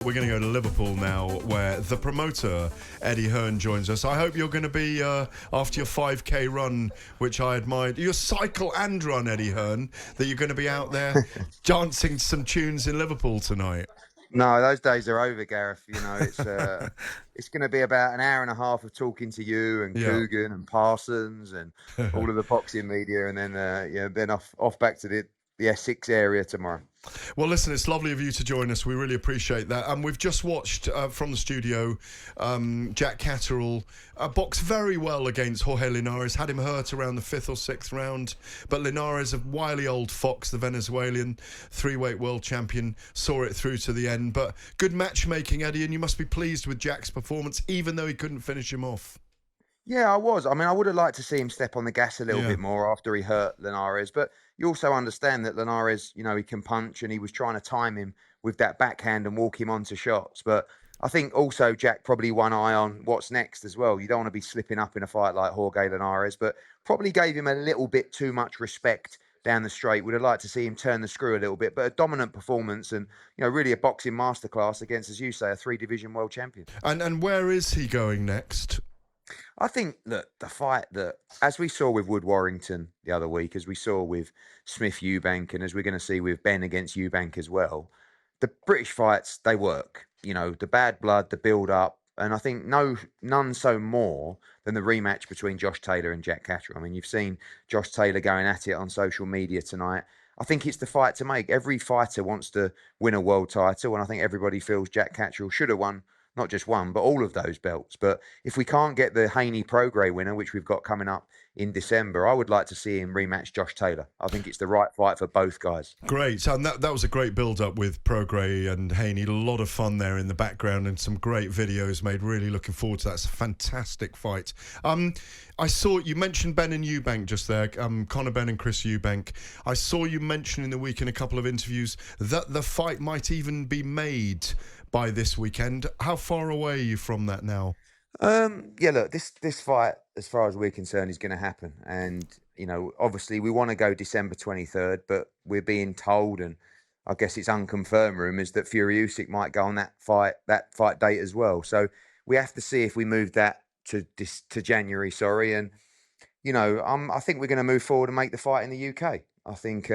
We're going to go to Liverpool now, where the promoter, Eddie Hearn, joins us. I hope you're going to be, after your 5K run, which I admired, your cycle and run, Eddie Hearn, that you're going to be out there dancing some tunes in Liverpool tonight. No, those days are over, Gareth. You know, it's going to be about an hour and a half of talking to you and Coogan and Parsons and all of the boxing media, and then off back to the Essex area tomorrow. Well, listen, it's lovely of you to join us. We really appreciate that. And we've just watched from the studio Jack Catterall box very well against Jorge Linares, had him hurt around the 5th or 6th round. But Linares, a wily old fox, the Venezuelan three-weight world champion, saw it through to the end. But good matchmaking, Eddie, and you must be pleased with Jack's performance, even though he couldn't finish him off. Yeah, I was. I mean, I would have liked to see him step on the gas a little bit more after he hurt Linares. But you also understand that Linares, you know, he can punch, and he was trying to time him with that backhand and walk him onto shots. But I think also Jack probably one eye on what's next as well. You don't want to be slipping up in a fight like Jorge Linares, but probably gave him a little bit too much respect down the straight. Would have liked to see him turn the screw a little bit, but a dominant performance and, you know, really a boxing masterclass against, as you say, a 3-division world champion. And where is he going next? I think that the fight that, as we saw with Wood Warrington the other week, as we saw with Smith Eubank, and as we're going to see with Benn against Eubank as well, the British fights, they work. You know, the bad blood, the build-up, and I think none so more than the rematch between Josh Taylor and Jack Catterall. I mean, you've seen Josh Taylor going at it on social media tonight. I think it's the fight to make. Every fighter wants to win a world title, and I think everybody feels Jack Catterall should have won not just one, but all of those belts. But if we can't get the Haney Prograis winner, which we've got coming up in December, I would like to see him rematch Josh Taylor. I think it's the right fight for both guys. Great. And that was a great build-up with Prograis and Haney. A lot of fun there in the background and some great videos made. Really looking forward to that. It's a fantastic fight. I saw you mentioned Benn and Eubank just there, Conor Benn and Chris Eubank. I saw you mention in the week in a couple of interviews that the fight might even be made by this weekend. How far away are you from that now? Yeah, look, this fight, as far as we're concerned, is going to happen. And, you know, obviously we want to go December 23rd, but we're being told, and I guess it's unconfirmed rumours, that Fury Usyk might go on that fight date as well. So we have to see if we move that to January, And, you know, I think we're going to move forward and make the fight in the UK. I think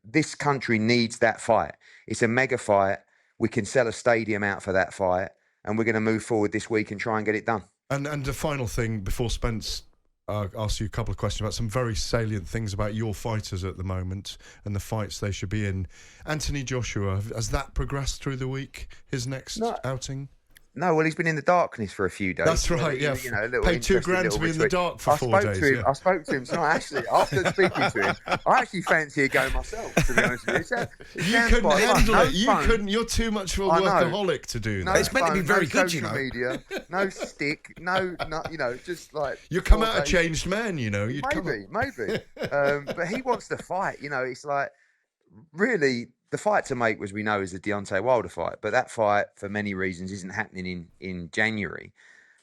this country needs that fight. It's a mega fight. We can sell a stadium out for that fight, and we're going to move forward this week and try and get it done. And the final thing, before Spence asks you a couple of questions about some very salient things about your fighters at the moment and the fights they should be in. Anthony Joshua, has that progressed through the week, his next outing? No, well, he's been in the darkness for a few days. That's right, yeah. You know, paid $2,000 to be in the dark for 4 days. I spoke to him tonight, actually. After speaking to him, I actually fancy a go myself, to be honest with you. You couldn't handle it. You couldn't. You're too much of a workaholic to do that. It's meant to be very good, you know. Media, no stick, no, you know, just like... You come out a changed man, you know. Maybe. But he wants to fight, you know. It's like, really... The fight to make, as we know, is the Deontay Wilder fight. But that fight, for many reasons, isn't happening in January.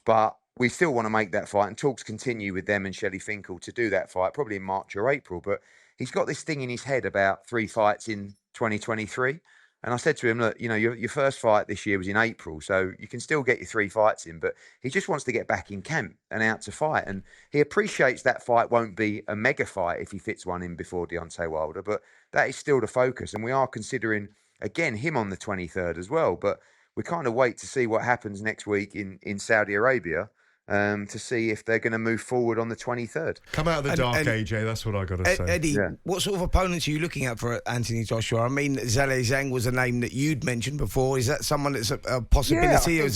But we still want to make that fight. And talks continue with them and Shelley Finkel to do that fight, probably in March or April. But he's got this thing in his head about 3 fights in 2023. And I said to him, look, you know, your first fight this year was in April, so you can still get your 3 fights in. But he just wants to get back in camp and out to fight. And he appreciates that fight won't be a mega fight if he fits one in before Deontay Wilder. But that is still the focus. And we are considering, again, him on the 23rd as well. But we kind of wait to see what happens next week in Saudi Arabia to see if they're going to move forward on the 23rd. Come out of the dark, AJ, that's what I got to say. Eddie, what sort of opponents are you looking at for Anthony Joshua? I mean, Zhale Zhang was a name that you'd mentioned before. Is that someone that's a possibility? I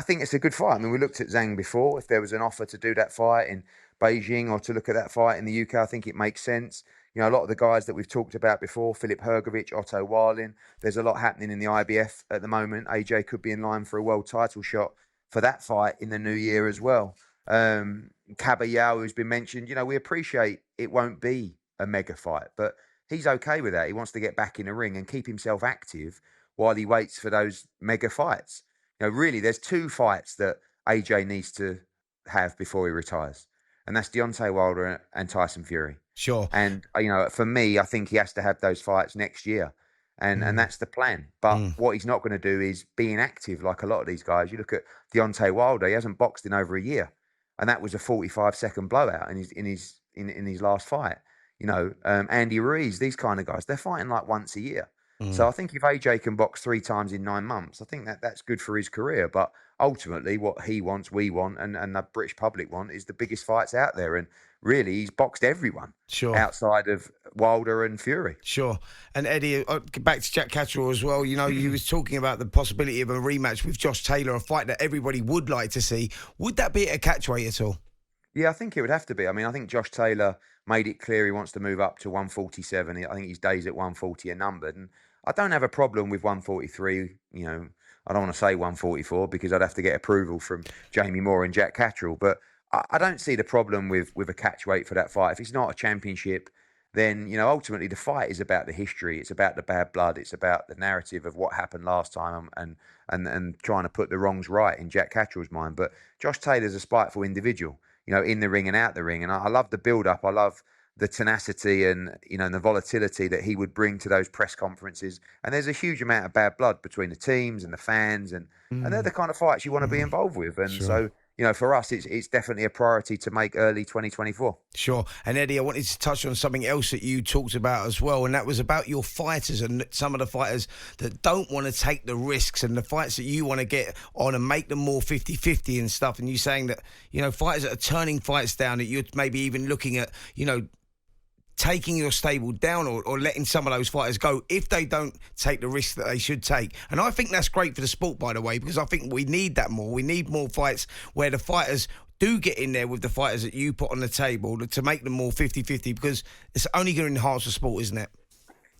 think it's a good fight. I mean, we looked at Zhang before. If there was an offer to do that fight in Beijing or to look at that fight in the UK, I think it makes sense. You know, a lot of the guys that we've talked about before, Filip Hrgovic, Otto Warlin, there's a lot happening in the IBF at the moment. AJ could be in line for a world title shot for that fight in the new year as well. Kabayao, who's been mentioned, you know, we appreciate it won't be a mega fight, but he's okay with that. He wants to get back in the ring and keep himself active while he waits for those mega fights. You know, really, there's 2 fights that AJ needs to have before he retires. And that's Deontay Wilder and Tyson Fury. Sure. And, you know, for me, I think he has to have those fights next year. And that's the plan. But what he's not going to do is be inactive like a lot of these guys. You look at Deontay Wilder; he hasn't boxed in over a year, and that was a 45-second blowout in his last fight. Andy Ruiz, these kind of guys, they're fighting like once a year. So I think if AJ can box 3 times in 9 months, I think that's good for his career. But ultimately, what he wants, we want, and the British public want is the biggest fights out there. And really, he's boxed everyone outside of Wilder and Fury. Sure. And Eddie, back to Jack Catterall as well. You was talking about the possibility of a rematch with Josh Taylor, a fight that everybody would like to see. Would that be at a catchweight at all? Yeah, I think it would have to be. I mean, I think Josh Taylor made it clear he wants to move up to 147. I think his days at 140 are numbered. And I don't have a problem with 143. I don't want to say 144 because I'd have to get approval from Jamie Moore and Jack Catterall. But I don't see the problem with a catchweight for that fight. If it's not a championship, then, ultimately the fight is about the history. It's about the bad blood. It's about the narrative of what happened last time and trying to put the wrongs right in Jack Catterall's mind. But Josh Taylor's a spiteful individual, in the ring and out the ring. And I love the build-up. I love the tenacity and, and the volatility that he would bring to those press conferences. And there's a huge amount of bad blood between the teams and the fans. And they're the kind of fights you want to be involved with. And so, for us, it's definitely a priority to make early 2024. Sure. And Eddie, I wanted to touch on something else that you talked about as well, and that was about your fighters and some of the fighters that don't want to take the risks and the fights that you want to get on and make them more 50-50 and stuff. And you saying that, fighters that are turning fights down, that you're maybe even looking at, taking your stable down or letting some of those fighters go if they don't take the risks that they should take. And I think that's great for the sport, by the way, because I think we need that more. We need more fights where the fighters do get in there with the fighters that you put on the table to make them more 50-50, because it's only going to enhance the sport, isn't it?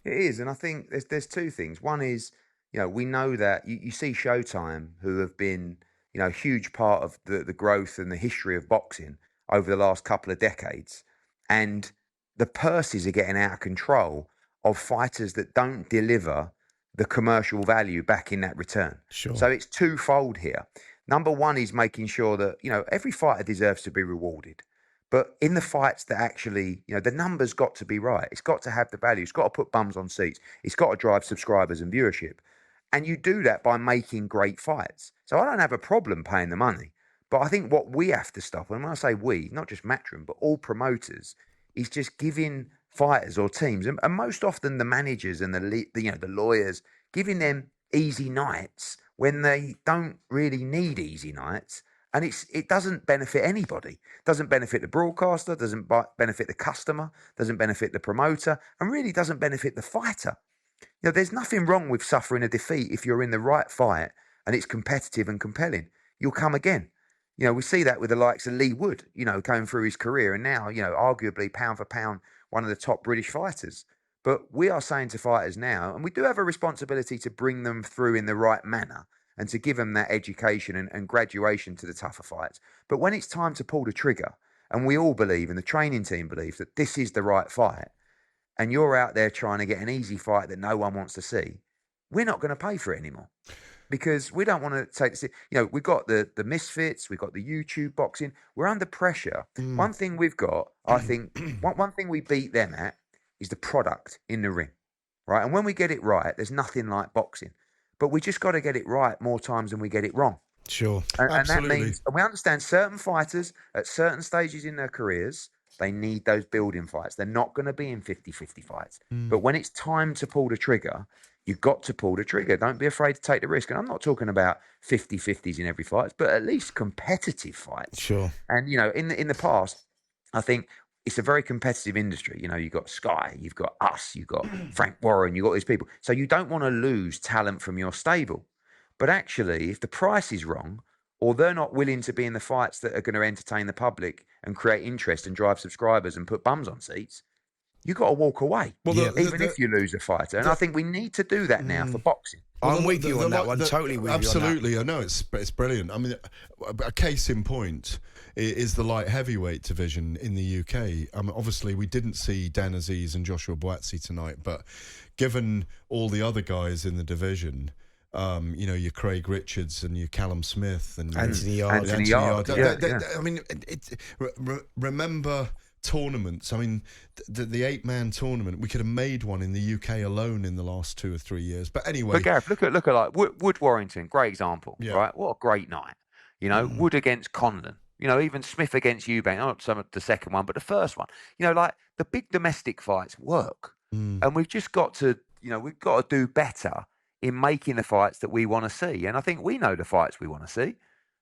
It is. And I think there's 2 things. One is, we know that you see Showtime, who have been, a huge part of the growth and the history of boxing over the last couple of decades. And the purses are getting out of control of fighters that don't deliver the commercial value back in that return. Sure. So it's twofold here. Number one is making sure that, every fighter deserves to be rewarded. But in the fights that actually, the numbers got to be right. It's got to have the value. It's got to put bums on seats. It's got to drive subscribers and viewership. And you do that by making great fights. So I don't have a problem paying the money. But I think what we have to stop, and when I say we, not just Matchroom, but all promoters, is just giving fighters or teams, and most often the managers and the lawyers, giving them easy nights when they don't really need easy nights, and it doesn't benefit anybody. Doesn't benefit the broadcaster, doesn't benefit the customer, doesn't benefit the promoter, and really doesn't benefit the fighter. There's nothing wrong with suffering a defeat if you're in the right fight and it's competitive and compelling. You'll come again. We see that with the likes of Lee Wood, going through his career, and now, arguably pound for pound, one of the top British fighters. But we are saying to fighters now, and we do have a responsibility to bring them through in the right manner and to give them that education and graduation to the tougher fights. But when it's time to pull the trigger, and we all believe, and the training team believes, that this is the right fight, and you're out there trying to get an easy fight that no one wants to see, we're not going to pay for it anymore. Because we don't want to take this, we've got the misfits, we've got the YouTube boxing, we're under pressure. One thing we've got, I think, one thing we beat them at is the product in the ring, right? And when we get it right, there's nothing like boxing. But we just got to get it right more times than we get it wrong. Sure. And that means, and we understand certain fighters at certain stages in their careers, they need those building fights. They're not going to be in 50-50 fights. But when it's time to pull the trigger, you've got to pull the trigger. Don't be afraid to take the risk. And I'm not talking about 50-50s in every fight, but at least competitive fights. Sure. And, in the past, I think it's a very competitive industry. You've got Sky, you've got us, you've got Frank Warren, you've got these people. So you don't want to lose talent from your stable. But actually, if the price is wrong, or they're not willing to be in the fights that are going to entertain the public and create interest and drive subscribers and put bums on seats, you've got to walk away, even if you lose a fighter. And I think we need to do that now for boxing. I'm with you on that one, totally with you on that. Absolutely, I know, it's brilliant. I mean, a case in point is the light heavyweight division in the UK. Obviously, we didn't see Dan Aziz and Joshua Buatsi tonight, but given all the other guys in the division, your Craig Richards and your Callum Smith and Anthony Yard. Anthony Yard. I mean, remember tournaments. I mean, the 8-man tournament, we could have made one in the UK alone in the last 2 or 3 years. But anyway, But Gareth, look at like Wood Warrington, great example, Yeah. right? What a great night. You know, Wood against Conlon. You know, even Smith against Eubank. Not some of the second one, but the first one. You know, like the big domestic fights work, and we've just got to, you know, we've got to do better in making the fights that we want to see. And I think we know the fights we want to see,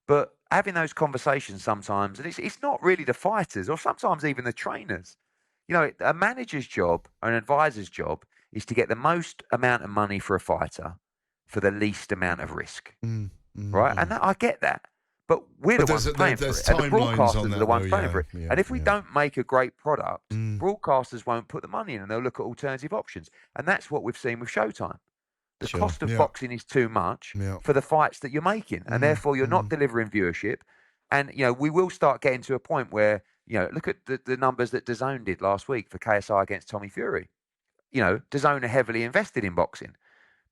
but having those conversations sometimes, and it's not really the fighters or sometimes even the trainers. You know, a manager's job or an advisor's job is to get the most amount of money for a fighter for the least amount of risk, right? And I get that. But we're the ones paying for it. And the broadcasters are the ones paying for it. And if we don't make a great product, broadcasters won't put the money in and they'll look at alternative options. And that's what we've seen with Showtime. The cost of boxing is too much for the fights that you're making. And therefore, you're not delivering viewership. And, you know, we will start getting to a point where, you know, look at the numbers that DAZN did last week for KSI against Tommy Fury. You know, DAZN are heavily invested in boxing.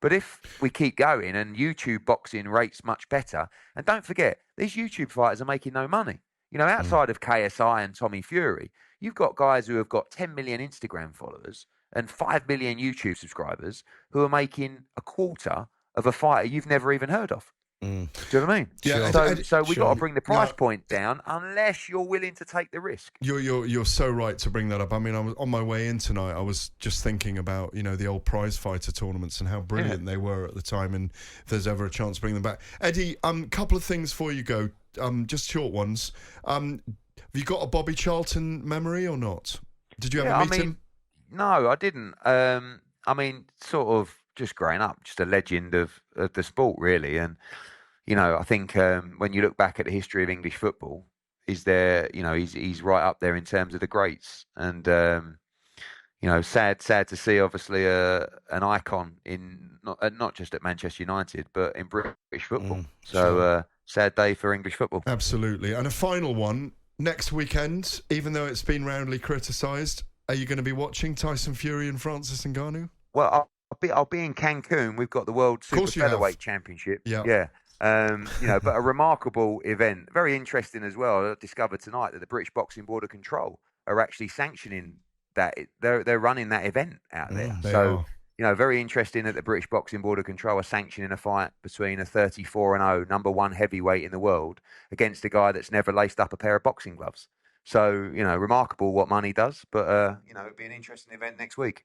But if we keep going and YouTube boxing rates much better, and don't forget, these YouTube fighters are making no money. You know, outside of KSI and Tommy Fury, you've got guys who have got 10 million Instagram followers and 5 million YouTube subscribers who are making a quarter of a fighter you've never even heard of. Do you know what I mean? Yeah. So we've got to bring the price point down unless you're willing to take the risk. You're so right to bring that up. I mean, I was on my way in tonight. I was just thinking about, you know, the old prize fighter tournaments and how brilliant they were at the time. And if there's ever a chance to bring them back, Eddie, couple of things before you go, just short ones. Have you got a Bobby Charlton memory or not? Did you ever meet him? No, I didn't. I mean, sort of just growing up, just a legend of the sport, really. And you know, I think when you look back at the history of English football, he's right up there in terms of the greats. And you know, sad to see, obviously, an icon in not just at Manchester United, but in British football. Sad day for English football. Absolutely. And a final one next weekend, even though it's been roundly criticised. Are you going to be watching Tyson Fury and Francis Ngannou? Well, I'll be in Cancun. We've got the World Super Featherweight Championship. Yeah. You know, but a remarkable event. Very interesting as well. I discovered tonight that the British Boxing Board of Control are actually sanctioning that. They're running that event out there. So, you know, very interesting that the British Boxing Board of Control are sanctioning a fight between a 34-0 number one heavyweight in the world against a guy that's never laced up a pair of boxing gloves. So, you know, remarkable what money does. But, you know, it'll be an interesting event next week.